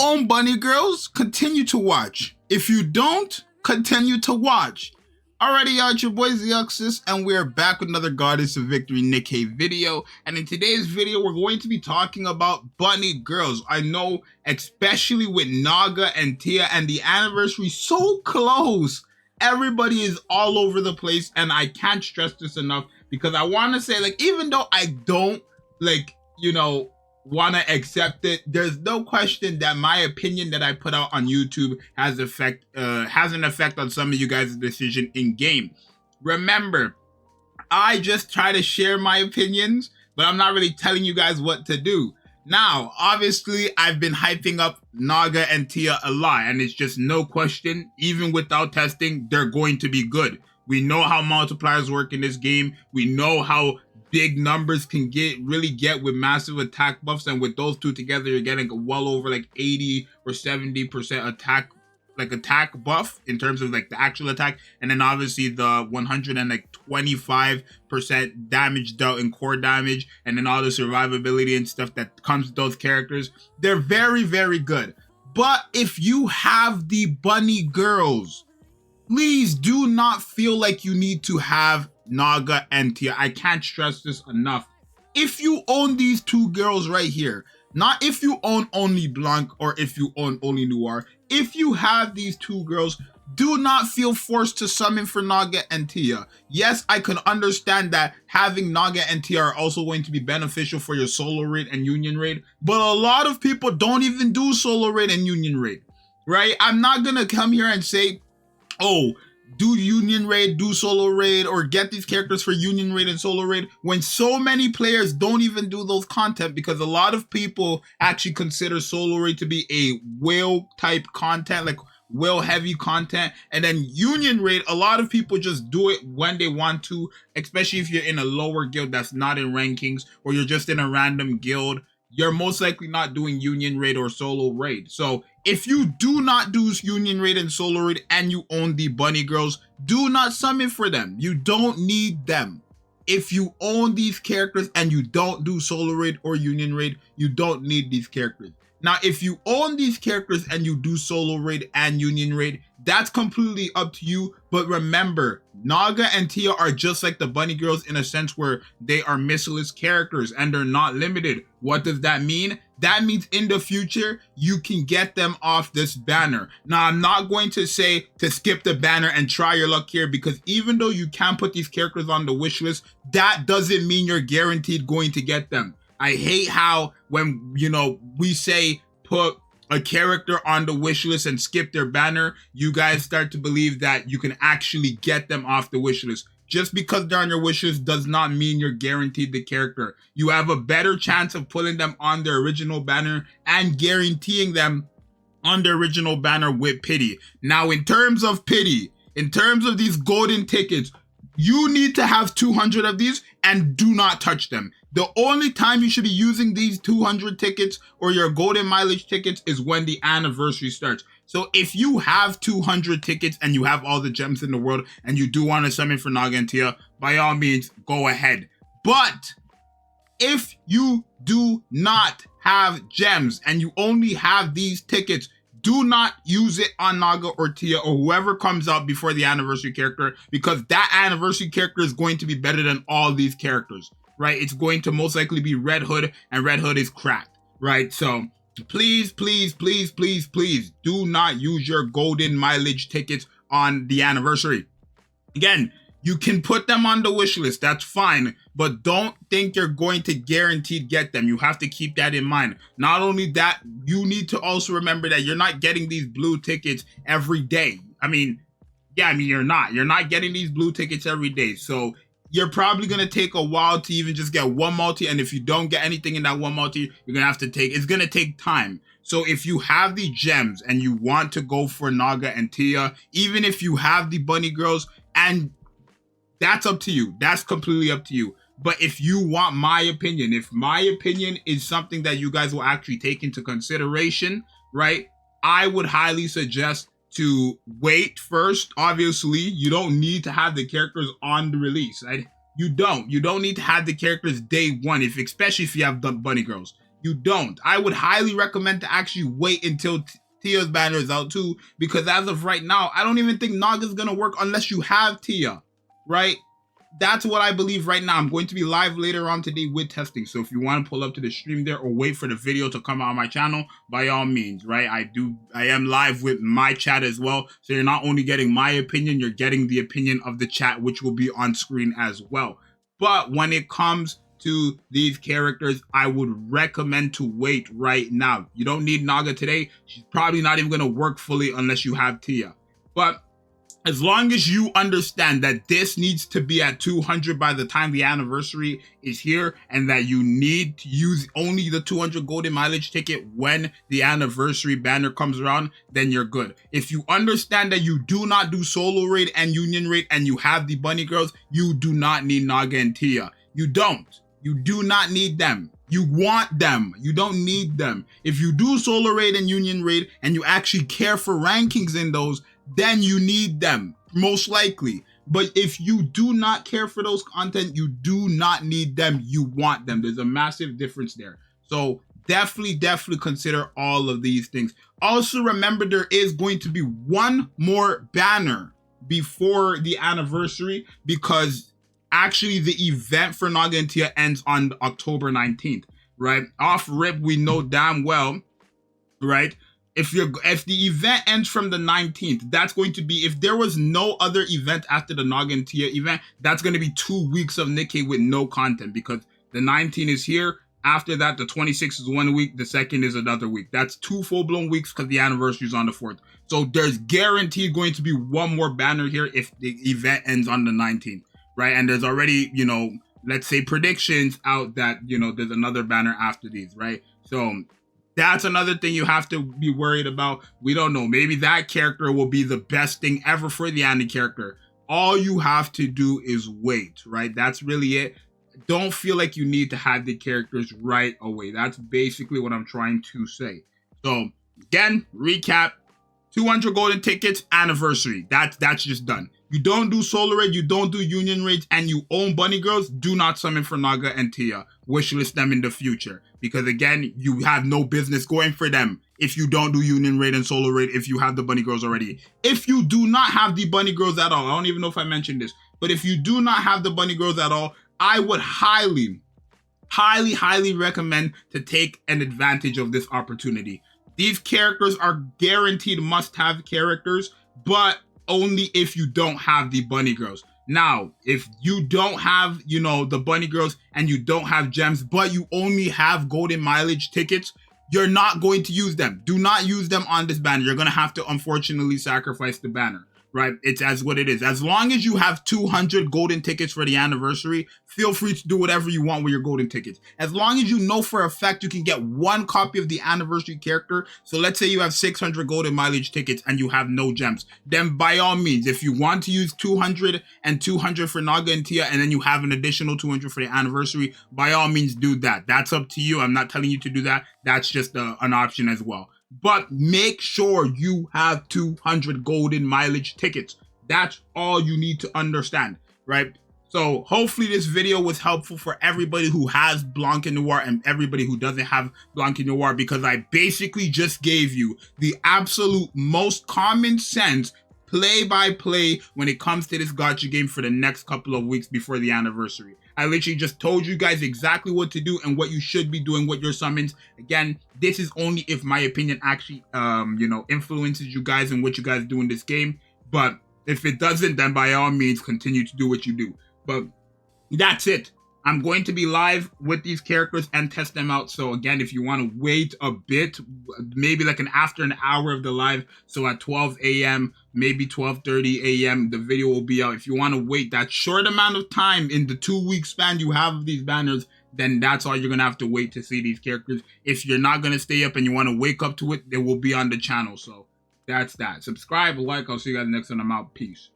own bunny girls, continue to watch. If you don't, continue to watch. Alrighty, y'all, it's your boy Zxous, and we're back with another Goddess of Victory Nikke video. And in today's video, we're going to be talking about bunny girls. I know, especially with Naga and Tia and the anniversary so close, everybody is all over the place, and I can't stress this enough because I want to say, like, even though I don't, like, you know, want to accept it, there's no question that my opinion that I put out on YouTube has an effect on some of you guys' decision in game. Remember, I just try to share my opinions, but I'm not really telling you guys what to do. Now, obviously, I've been hyping up Naga and Tia a lot, and it's just no question, even without testing, they're going to be good. We know how multipliers work in this game. We know how big numbers can really get with massive attack buffs, and with those two together, you're getting well over like 80 or 70% attack buff in terms of like the actual attack, and then obviously the 125% damage dealt in core damage, and then all the survivability and stuff that comes with those characters. They're very, very good. But if you have the bunny girls, please do not feel like you need to have Naga and Tia. I can't stress this enough. If you own these two girls right here, not if you own only Blanc or if you own only Noir, if you have these two girls, do not feel forced to summon for Naga and Tia. Yes, I can understand that having Naga and Tia are also going to be beneficial for your solo raid and union raid, but a lot of people don't even do solo raid and union raid, right? I'm not gonna come here and say, oh, do union raid, do solo raid, or get these characters for union raid and solo raid, when so many players don't even do those content, because a lot of people actually consider solo raid to be a whale type content, like whale heavy content, and then union raid, a lot of people just do it when they want to, especially if you're in a lower guild that's not in rankings, or you're just in a random guild. You're most likely not doing union raid or solo raid. So if you do not do union raid and solo raid and you own the bunny girls, do not summon for them. You don't need them. If you own these characters and you don't do solo raid or union raid, you don't need these characters. Now, if you own these characters and you do solo raid and union raid, that's completely up to you. But remember, Naga and Tia are just like the bunny girls in a sense where they are missiless characters and they're not limited. What does that mean? That means in the future, you can get them off this banner. Now, I'm not going to say to skip the banner and try your luck here, because even though you can put these characters on the wish list, that doesn't mean you're guaranteed going to get them. I hate how when, you know, we say put a character on the wish list and skip their banner, you guys start to believe that you can actually get them off the wish list. Just because they're on your wish list does not mean you're guaranteed the character. You have a better chance of putting them on their original banner and guaranteeing them on the original banner with pity. Now, in terms of pity, in terms of these golden tickets, you need to have 200 of these and do not touch them. The only time you should be using these 200 tickets or your golden mileage tickets is when the anniversary starts. So if you have 200 tickets and you have all the gems in the world and you do want to summon for Naga and Tia, by all means, go ahead. But if you do not have gems and you only have these tickets, do not use it on Naga or Tia or whoever comes out before the anniversary character, because that anniversary character is going to be better than all these characters, right? It's going to most likely be Red Hood, and Red Hood is cracked, right? So please, please, please, please, please do not use your golden mileage tickets on the anniversary. Again, you can put them on the wish list, that's fine, but don't think you're going to guaranteed get them. You have to keep that in mind. Not only that, you need to also remember that you're not getting these blue tickets every day. You're not getting these blue tickets every day. So you're probably going to take a while to even just get one multi, and if you don't get anything in that one multi, you're going to have to it's going to take time. So if you have the gems and you want to go for Naga and Tia, even if you have the bunny girls, and that's up to you. That's completely up to you. But if you want my opinion, if my opinion is something that you guys will actually take into consideration, right, I would highly suggest to wait first. Obviously, you don't need to have the characters on the release, right? You don't need to have the characters day one, especially if you have the bunny girls. You don't. I would highly recommend to actually wait until Tia's banner is out too, because as of right now, I don't even think Naga's gonna work unless you have Tia, right? That's what I believe right now. I'm going to be live later on today with testing. So if you want to pull up to the stream there or wait for the video to come out on my channel, by all means, right? I am live with my chat as well. So you're not only getting my opinion, you're getting the opinion of the chat, which will be on screen as well. But when it comes to these characters, I would recommend to wait right now. You don't need Naga today. She's probably not even going to work fully unless you have Tia. But as long as you understand that this needs to be at 200 by the time the anniversary is here, and that you need to use only the 200 golden mileage ticket when the anniversary banner comes around, then you're good. If you understand that you do not do solo raid and union raid and you have the bunny girls, you do not need Naga and Tia. You don't. You do not need them. You want them. You don't need them. If you do solo raid and union raid and you actually care for rankings in those, then you need them, most likely. But if you do not care for those content, you do not need them. You want them. There's a massive difference there. So definitely consider all of these things. Also remember, there is going to be one more banner before the anniversary, because actually the event for Naga and Tia ends on October 19th, right? Off rip, we know damn well, right? If the event ends from the 19th, that's going to be, if there was no other event after the Naga and Tia event, that's going to be 2 weeks of Nikke with no content, because the 19th is here. After that, the 26th is 1 week. The 2nd is another week. That's 2 full-blown weeks because the anniversary is on the 4th. So there's guaranteed going to be one more banner here if the event ends on the 19th, right? And there's already, you know, let's say predictions out that, you know, there's another banner after these, right? So that's another thing you have to be worried about. We don't know. Maybe that character will be the best thing ever for the Annie character. All you have to do is wait, right? That's really it. Don't feel like you need to have the characters right away. That's basically what I'm trying to say. So again, recap, 200 golden tickets, anniversary. That's just done. You don't do solo raid, you don't do union raids, and you own bunny girls, do not summon for Naga and Tia. Wishlist them in the future. Because again, you have no business going for them if you don't do union raid and solo raid if you have the bunny girls already. If you do not have the bunny girls at all, I don't even know if I mentioned this, but if you do not have the bunny girls at all, I would highly recommend to take an advantage of this opportunity. These characters are guaranteed must-have characters, but only if you don't have the bunny girls. Now, if you don't have, you know, the bunny girls and you don't have gems, but you only have golden mileage tickets, you're not going to use them. Do not use them on this banner. You're going to have to, unfortunately, sacrifice the banner, right? It's as what it is. As long as you have 200 golden tickets for the anniversary, feel free to do whatever you want with your golden tickets. As long as you know for a fact you can get one copy of the anniversary character. So let's say you have 600 golden mileage tickets and you have no gems. Then by all means, if you want to use 200 and 200 for Naga and Tia, and then you have an additional 200 for the anniversary, by all means do that. That's up to you. I'm not telling you to do that. That's just an option as well. But make sure you have 200 golden mileage tickets. That's all you need to understand, right? So hopefully this video was helpful for everybody who has Blanc and Noir and everybody who doesn't have Blanc and Noir, because I basically just gave you the absolute most common sense play-by-play when it comes to this gacha game for the next couple of weeks before the anniversary. I literally just told you guys exactly what to do and what you should be doing with your summons. Again, this is only if my opinion actually, you know, influences you guys and what you guys do in this game. But if it doesn't, then by all means, continue to do what you do. But that's it. I'm going to be live with these characters and test them out. So again, if you want to wait a bit, maybe like after an hour of the live, so at 12 a.m., maybe 12:30 a.m., the video will be out. If you want to wait that short amount of time in the 2-week span you have of these banners, then that's all you're going to have to wait to see these characters. If you're not going to stay up and you want to wake up to it, they will be on the channel. So that's that. Subscribe, like. I'll see you guys next time. I'm out. Peace.